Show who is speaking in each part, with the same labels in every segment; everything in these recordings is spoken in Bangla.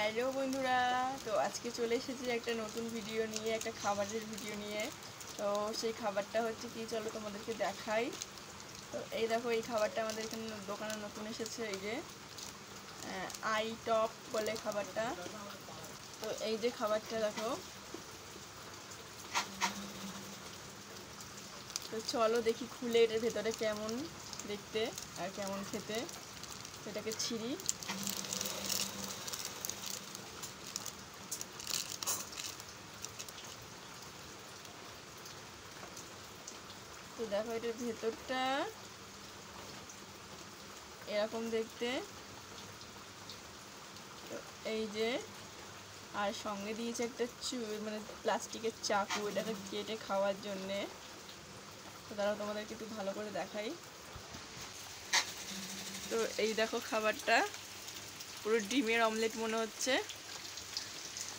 Speaker 1: হ্যালো বন্ধুরা, তো আজকে চলে এসেছি একটা নতুন ভিডিও নিয়ে, একটা খাবারের ভিডিও নিয়ে। তো সেই খাবারটা হচ্ছে কি, চলো তোমাদেরকে দেখাই। তো এই দেখো, এই খাবারটা আমাদের এখানে দোকানে নতুন এসেছে, এই যে আই টপ বলে খাবারটা। তো এই যে খাবারটা দেখো, তো চলো দেখি খুলে এটার ভেতরে কেমন দেখতে আর কেমন খেতে। এটাকে ছিঁড়ি। তো দেখো, এটার ভেতরটা এরকম দেখতে। তো এই যে, আর সঙ্গে দিয়েছে একটা মানে প্লাস্টিকের চাকু, এটাকে কেটে খাওয়ার জন্যে। তো দাঁড়াও তোমাদেরকে একটু ভালো করে দেখাই। তো এই দেখো খাবারটা, পুরো ডিমের অমলেট মনে হচ্ছে,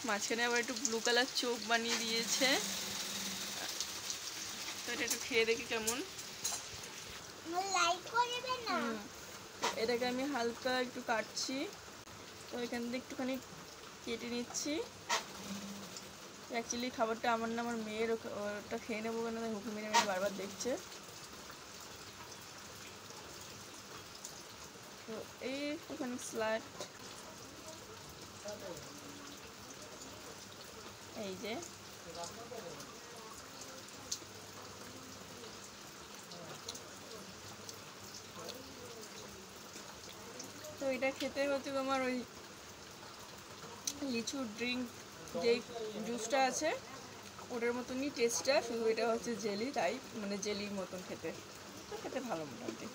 Speaker 1: মাঝখানে আবার একটু ব্লু কালার চোখ বানিয়ে দিয়েছে। তো এটা একটু খেয়ে দেখি কেমন। এটাকে আমি হালকা একটু কাটছি, তো এখান থেকে একটুখানি কেটে নিচ্ছি। অ্যাকচুয়ালি খাবারটা আমার না, আমার মেয়ের, ওটা খেয়ে নেবো কেন হুকুম মেরে মেরে বারবার দেখছে। তো এই একটুখানি স্লাইড, এই যে তো এটা খেতে হচ্ছে তোমার ওই লিচু ড্রিঙ্ক যে জুসটা আছে ওটার মতনই টেস্টটা, শুধু এটা হচ্ছে জেলি টাইপ, মানে জেলির মতন খেতে। তো খেতে ভালো মোটামুটি।